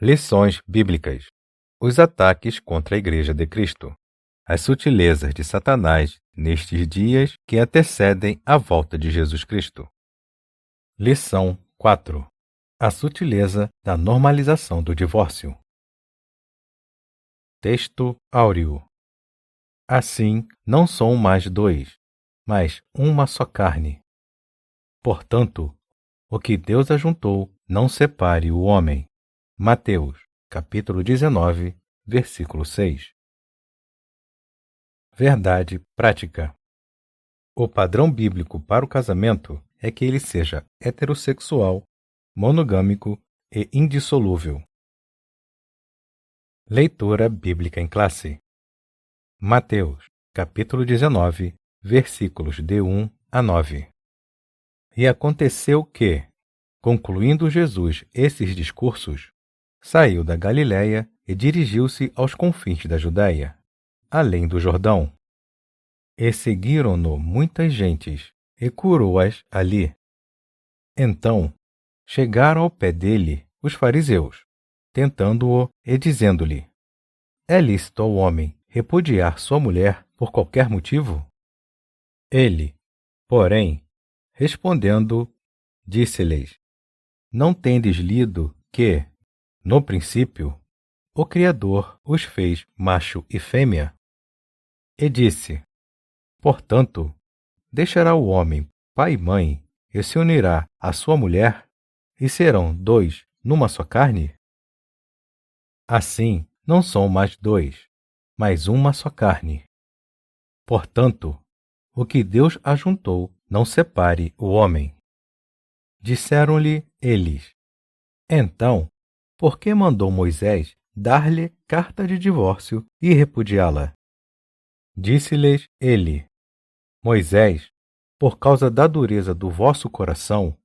Lições bíblicas. Os ataques contra a Igreja de Cristo. As sutilezas de Satanás nestes dias que antecedem a volta de Jesus Cristo. Lição 4. A sutileza da normalização do divórcio. Texto áureo. Assim, não são mais dois, mas uma só carne. Portanto, o que Deus ajuntou, não separe o homem. Mateus, capítulo 19, versículo 6. Verdade prática. O padrão bíblico para o casamento é que ele seja heterossexual, monogâmico e indissolúvel. Leitura bíblica em classe. Mateus, capítulo 19, versículos de 1 a 9. E aconteceu que, concluindo Jesus esses discursos, saiu da Galiléia e dirigiu-se aos confins da Judéia, além do Jordão. E seguiram-no muitas gentes, e curou-as ali. Então, chegaram ao pé dele os fariseus, tentando-o e dizendo-lhe: É lícito ao homem repudiar sua mulher por qualquer motivo? Ele, porém, respondendo, disse-lhes: Não tendes lido que, no princípio, o Criador os fez macho e fêmea? E disse: Portanto, deixará o homem pai e mãe e se unirá à sua mulher, e serão dois numa só carne? Assim, não são mais dois, mas uma só carne. Portanto, o que Deus ajuntou, não separe o homem. Disseram-lhe eles: Então, por que mandou Moisés dar-lhe carta de divórcio e repudiá-la? Disse-lhes ele: Moisés, por causa da dureza do vosso coração,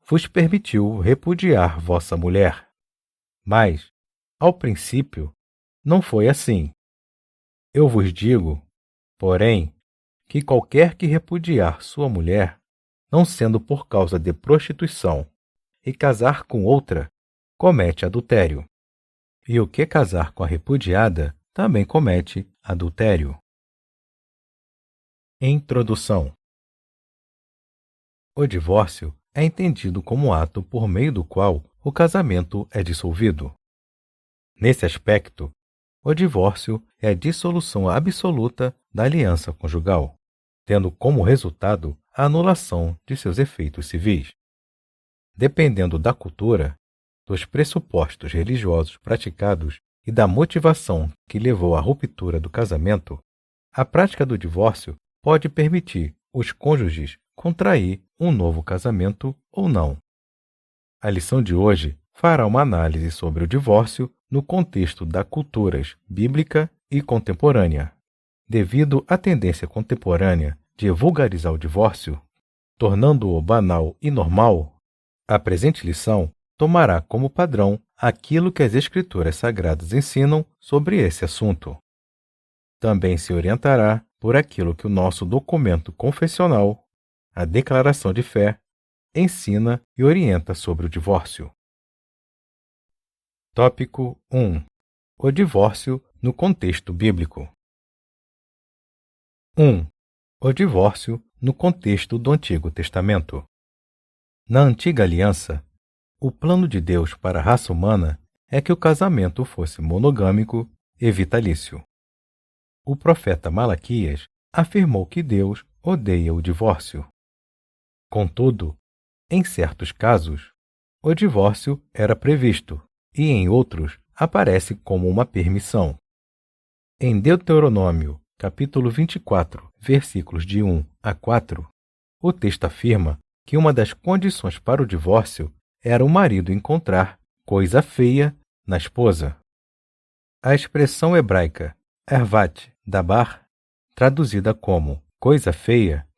vos permitiu repudiar vossa mulher. Mas, ao princípio, não foi assim. Eu vos digo, porém, que qualquer que repudiar sua mulher, não sendo por causa de prostituição, e casar com outra, comete adultério. E o que casar com a repudiada, também comete adultério. Introdução. O divórcio é entendido como ato por meio do qual o casamento é dissolvido. Nesse aspecto, o divórcio é a dissolução absoluta da aliança conjugal, tendo como resultado a anulação de seus efeitos civis. Dependendo da cultura, dos pressupostos religiosos praticados e da motivação que levou à ruptura do casamento, a prática do divórcio pode permitir os cônjuges contrair um novo casamento ou não. A lição de hoje fará uma análise sobre o divórcio no contexto das culturas bíblica e contemporânea. Devido à tendência contemporânea de vulgarizar o divórcio, tornando-o banal e normal, a presente lição tomará como padrão aquilo que as Escrituras Sagradas ensinam sobre esse assunto. Também se orientará por aquilo que o nosso documento confessional, a Declaração de Fé, ensina e orienta sobre o divórcio. Tópico 1. O divórcio no contexto bíblico. 1. O divórcio no contexto do Antigo Testamento. Na Antiga Aliança, o plano de Deus para a raça humana é que o casamento fosse monogâmico e vitalício. O profeta Malaquias afirmou que Deus odeia o divórcio. Contudo, em certos casos, o divórcio era previsto e em outros aparece como uma permissão. Em Deuteronômio, capítulo 24, versículos de 1 a 4, o texto afirma que uma das condições para o divórcio era o marido encontrar coisa feia na esposa. A expressão hebraica ervat dabar, traduzida como coisa feia,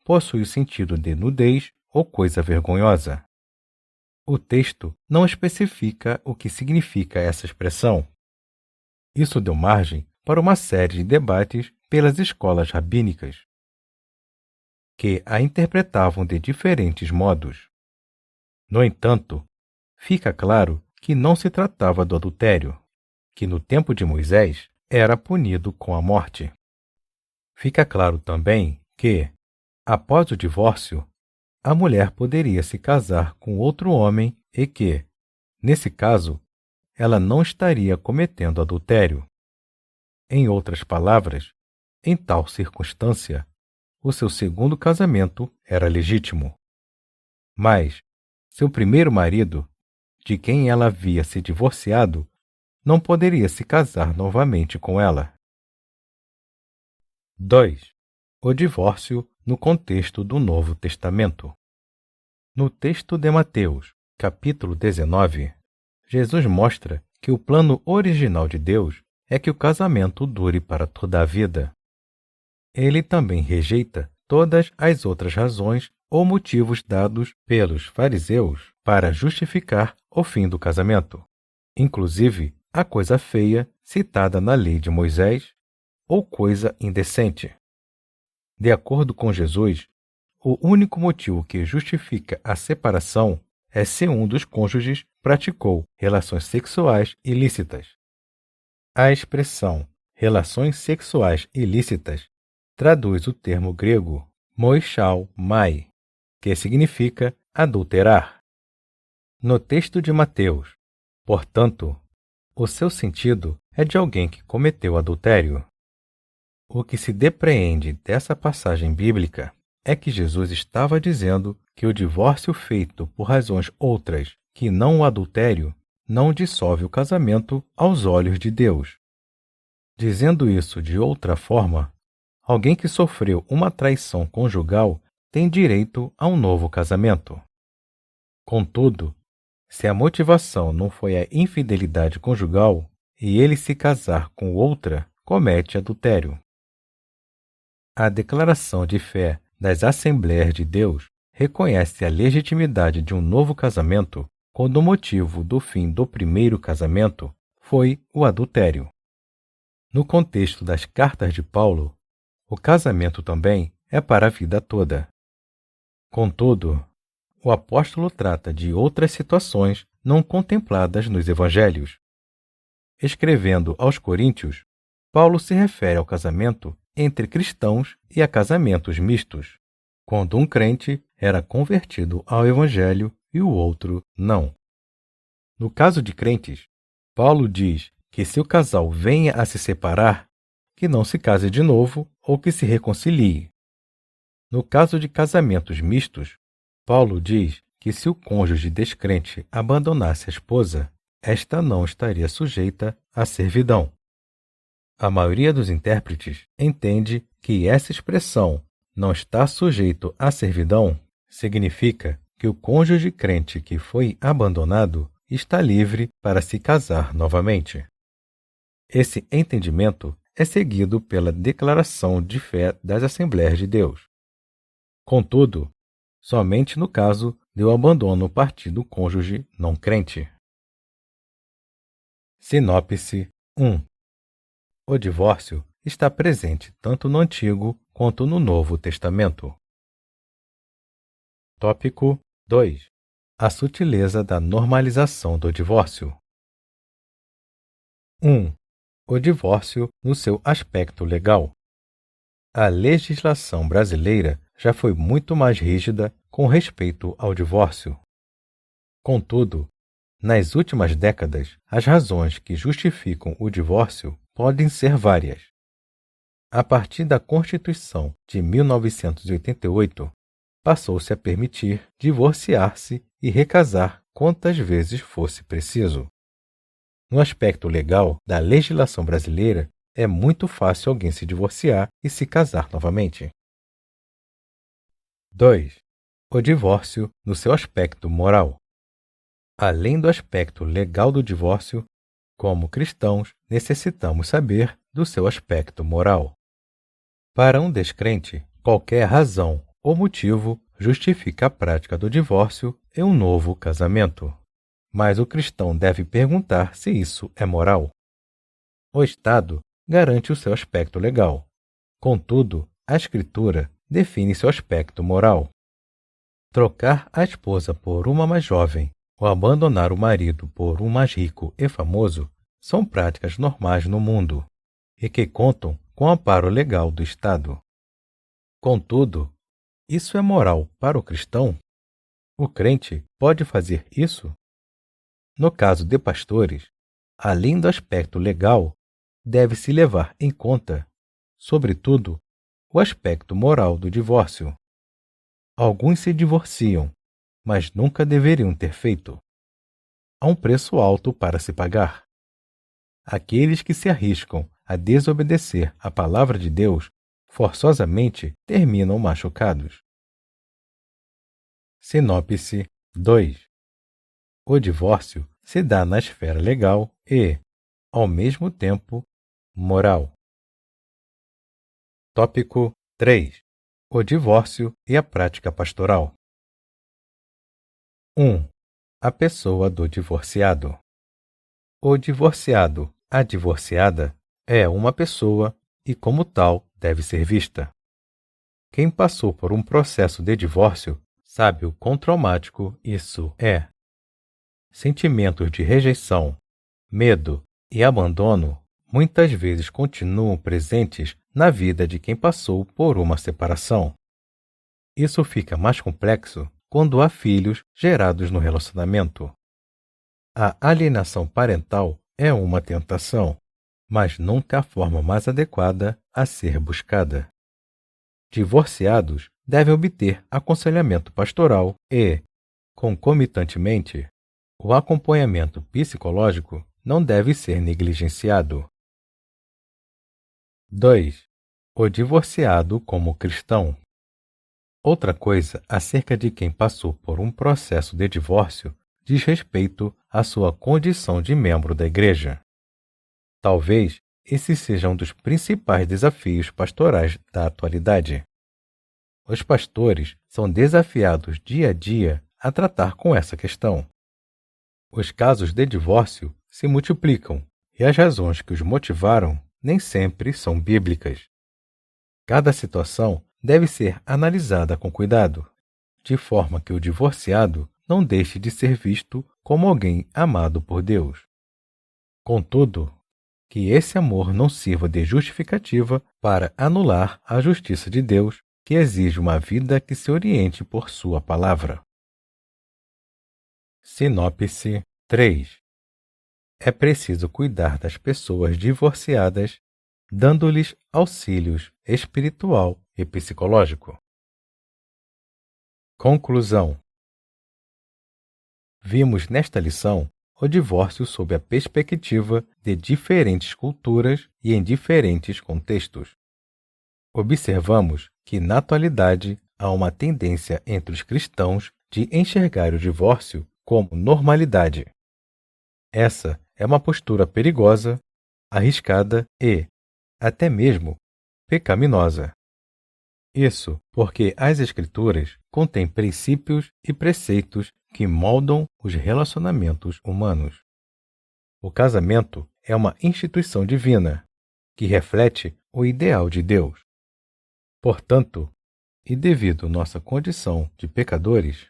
possui o sentido de nudez ou coisa vergonhosa. O texto não especifica o que significa essa expressão. Isso deu margem para uma série de debates pelas escolas rabínicas, que a interpretavam de diferentes modos. No entanto, fica claro que não se tratava do adultério, que no tempo de Moisés era punido com a morte. Fica claro também que, após o divórcio, a mulher poderia se casar com outro homem e que, nesse caso, ela não estaria cometendo adultério. Em outras palavras, em tal circunstância, o seu segundo casamento era legítimo. Mas seu primeiro marido, de quem ela havia se divorciado, não poderia se casar novamente com ela. 2. O divórcio no contexto do Novo Testamento. No texto de Mateus, capítulo 19, Jesus mostra que o plano original de Deus é que o casamento dure para toda a vida. Ele também rejeita todas as outras razões ou motivos dados pelos fariseus para justificar o fim do casamento, inclusive a coisa feia citada na lei de Moisés ou coisa indecente. De acordo com Jesus, o único motivo que justifica a separação é se um dos cônjuges praticou relações sexuais ilícitas. A expressão relações sexuais ilícitas traduz o termo grego moixao mai, que significa adulterar. No texto de Mateus, portanto, o seu sentido é de alguém que cometeu adultério. O que se depreende dessa passagem bíblica é que Jesus estava dizendo que o divórcio feito por razões outras que não o adultério não dissolve o casamento aos olhos de Deus. Dizendo isso de outra forma, alguém que sofreu uma traição conjugal tem direito a um novo casamento. Contudo, se a motivação não foi a infidelidade conjugal e ele se casar com outra, comete adultério. A declaração de fé das Assembleias de Deus reconhece a legitimidade de um novo casamento quando o motivo do fim do primeiro casamento foi o adultério. No contexto das cartas de Paulo, o casamento também é para a vida toda. Contudo, o apóstolo trata de outras situações não contempladas nos evangelhos. Escrevendo aos Coríntios, Paulo se refere ao casamento entre cristãos e a casamentos mistos, quando um crente era convertido ao evangelho e o outro não. No caso de crentes, Paulo diz que se o casal venha a se separar, que não se case de novo ou que se reconcilie. No caso de casamentos mistos, Paulo diz que se o cônjuge descrente abandonasse a esposa, esta não estaria sujeita à servidão. A maioria dos intérpretes entende que essa expressão não está sujeito à servidão significa que o cônjuge crente que foi abandonado está livre para se casar novamente. Esse entendimento é seguido pela declaração de fé das Assembleias de Deus. Contudo, somente no caso de o abandono partir do cônjuge não crente. Sinopse 1. O divórcio está presente tanto no Antigo quanto no Novo Testamento. Tópico 2. A sutileza da normalização do divórcio. 1. O divórcio no seu aspecto legal. A legislação brasileira já foi muito mais rígida com respeito ao divórcio. Contudo, nas últimas décadas, as razões que justificam o divórcio podem ser várias. A partir da Constituição de 1988, passou-se a permitir divorciar-se e recasar quantas vezes fosse preciso. No aspecto legal da legislação brasileira, é muito fácil alguém se divorciar e se casar novamente. 2. O divórcio no seu aspecto moral. Além do aspecto legal do divórcio, como cristãos, necessitamos saber do seu aspecto moral. Para um descrente, qualquer razão ou motivo justifica a prática do divórcio e um novo casamento. Mas o cristão deve perguntar se isso é moral. O Estado garante o seu aspecto legal. Contudo, a Escritura define seu aspecto moral. Trocar a esposa por uma mais jovem ou abandonar o marido por um mais rico e famoso são práticas normais no mundo e que contam com o amparo legal do Estado. Contudo, isso é moral para o cristão? O crente pode fazer isso? No caso de pastores, além do aspecto legal, deve-se levar em conta, sobretudo, o aspecto moral do divórcio. Alguns se divorciam, mas nunca deveriam ter feito. Há um preço alto para se pagar. Aqueles que se arriscam a desobedecer à palavra de Deus forçosamente terminam machucados. Sinopse 2. O divórcio se dá na esfera legal e, ao mesmo tempo, moral. Tópico 3. O divórcio e a prática pastoral. 1. A pessoa do divorciado. O divorciado, a divorciada, é uma pessoa e, como tal, deve ser vista. Quem passou por um processo de divórcio sabe o quão traumático isso é. Sentimentos de rejeição, medo e abandono muitas vezes continuam presentes na vida de quem passou por uma separação. Isso fica mais complexo quando há filhos gerados no relacionamento. A alienação parental é uma tentação, mas nunca a forma mais adequada a ser buscada. Divorciados devem obter aconselhamento pastoral e, concomitantemente, o acompanhamento psicológico não deve ser negligenciado. 2. O divorciado como cristão. Outra coisa acerca de quem passou por um processo de divórcio diz respeito à sua condição de membro da igreja. Talvez esse seja um dos principais desafios pastorais da atualidade. Os pastores são desafiados dia a dia a tratar com essa questão. Os casos de divórcio se multiplicam e as razões que os motivaram nem sempre são bíblicas. Cada situação deve ser analisada com cuidado, de forma que o divorciado não deixe de ser visto como alguém amado por Deus. Contudo, que esse amor não sirva de justificativa para anular a justiça de Deus, que exige uma vida que se oriente por sua palavra. Sinopse 3. É preciso cuidar das pessoas divorciadas, dando-lhes auxílios espiritual e psicológico. Conclusão. Vimos nesta lição o divórcio sob a perspectiva de diferentes culturas e em diferentes contextos. Observamos que, na atualidade, há uma tendência entre os cristãos de enxergar o divórcio como normalidade. Essa é uma postura perigosa, arriscada e, até mesmo, pecaminosa. Isso porque as Escrituras contêm princípios e preceitos que moldam os relacionamentos humanos. O casamento é uma instituição divina, que reflete o ideal de Deus. Portanto, e devido à nossa condição de pecadores,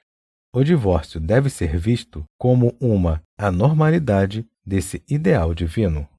o divórcio deve ser visto como uma anormalidade desse ideal divino.